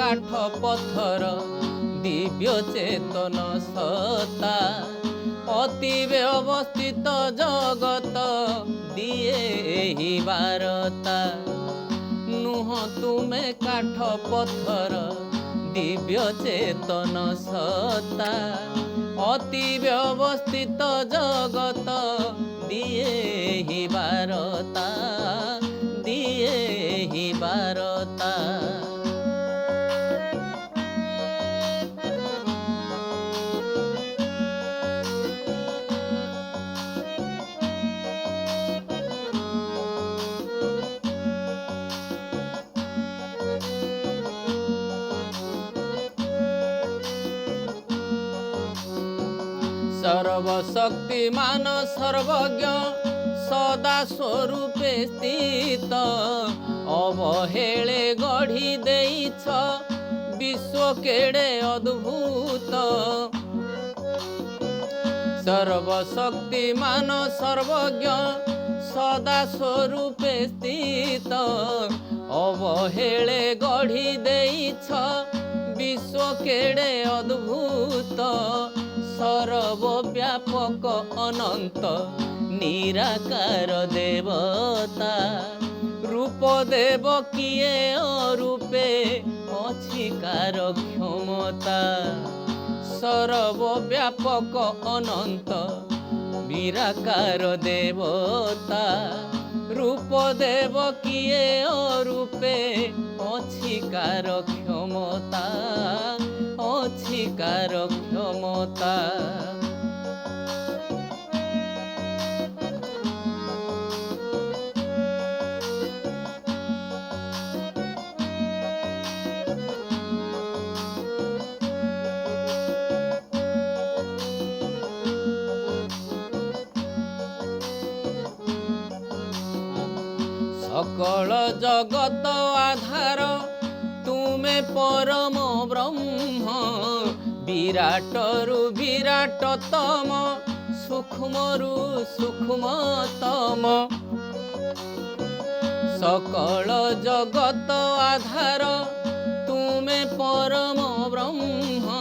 काठ पत्थर दिव्य चेतन सत्ता अति व्यवस्थित जगत दिए एही बारता नुह तुमे काठ पत्थर दिव्य चेतन सत्ता अति व्यवस्थित जगत दिए एही बारता दिए एही बारता सर्वशक्तिमान सर्वज्ञ सदा स्वरूपे स्थित अवहेले गढ़ी देइछ विश्व केड़े अद्भुत सर्वशक्तिमान सर्वज्ञ सदा स्वरूपे स्थित अवहेले गढ़ी देइछ विश्व केड़े अद्भुत सर्वव्यापक अनंत निराकार देवता रूप देव किए अरूपे अचिकार क्षमता सर्वव्यापक अनंत निराकार देवता रूप देव किए अरूपे अचिकार क्षमता अचिकार क्षमता सकल जगत आधार तुमे परम ब्रह्म विराटरु विराटतम सूक्ष्मरु सूक्ष्मतम सकल जगत आधार तुमे परम ब्रह्म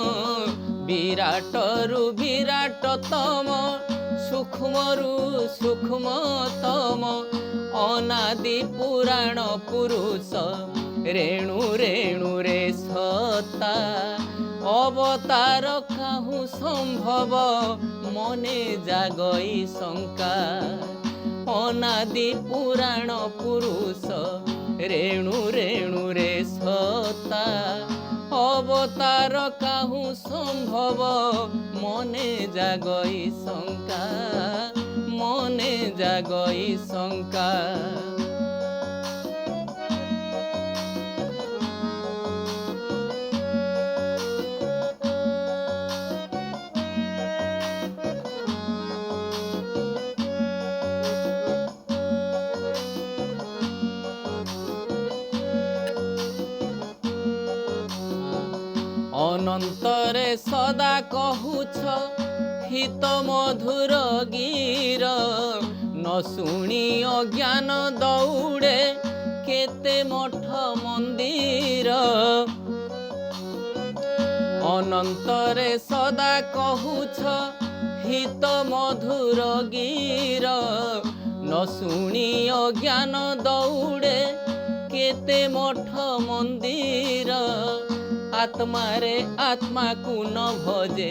विराटरु विराटतम सूक्ष्मरु सूक्ष्मतम अनादि पुराण पुरुष रेणु रेणु रे सत्ता अवतार काहू संभव मने जागई शंका अनादि पुराण पुरुष रेणु रेणु रे सत्ता अवतार काहू संभव मने जागई शंका मने जागई शंका अनंतरे सदा कहूछ हित मधुर गीर न शुणी अज्ञान दौड़े केते मठ मंदिर अनंतरे सदा कहूछ हित मधुर गीर न शुणी अज्ञान दौड़े केते मठ मंदिर आत्मा रे आत्मा को न भजे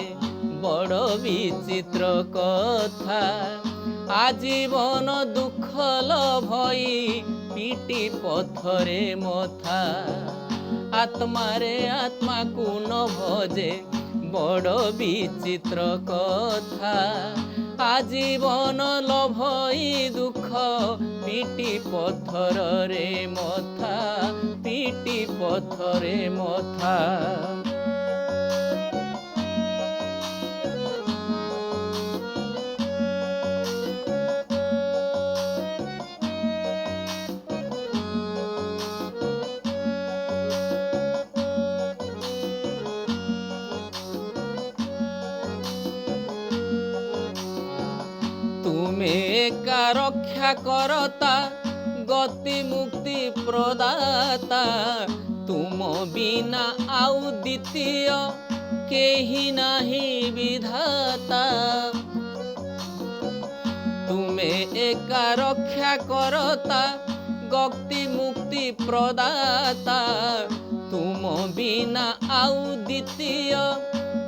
बड़ विचित्र कथा आजीवन दुख लभई पिटी पथरे मथा आत्मा रे आत्मा को न भजे बड़ विचित्र कथा आजीवन लभई दुख पिटी पथर रे मथा पिटी पथरे मथा तुमे एका रक्षा करता गति मुक्ति प्रदाता तुम बिना आउ द्वितीय केही नाही विधाता। तुमे एका रक्षा करता गक्ति मुक्ति प्रदाता। तुम बिना आउ द्वितीय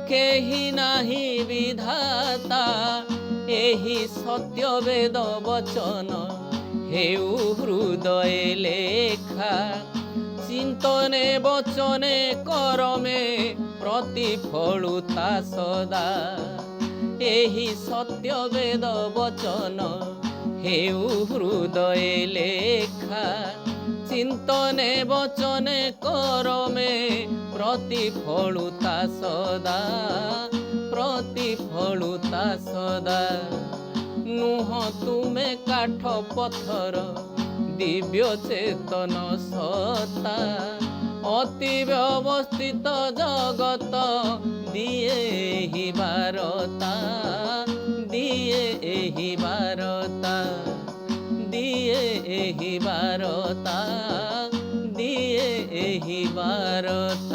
केही नाही विधाता। एही सत्य वेद वचन हेउ हृदय लेखा। चिंतने वचने करमे प्रतिफलुता सदा। एही सत्य वेद वचन हेउ हृदय लेखा। चिंतने वचने करमे प्रतिफलुता सदा। प्रतिफलुता सदा। नुह तुमे काठ पत्थर दिव्य चेतन सत्ता। अति व्यवस्थित जगत दिए एही बारता। दिए एही बारता। दिए एही बारता। दिए एही बारता।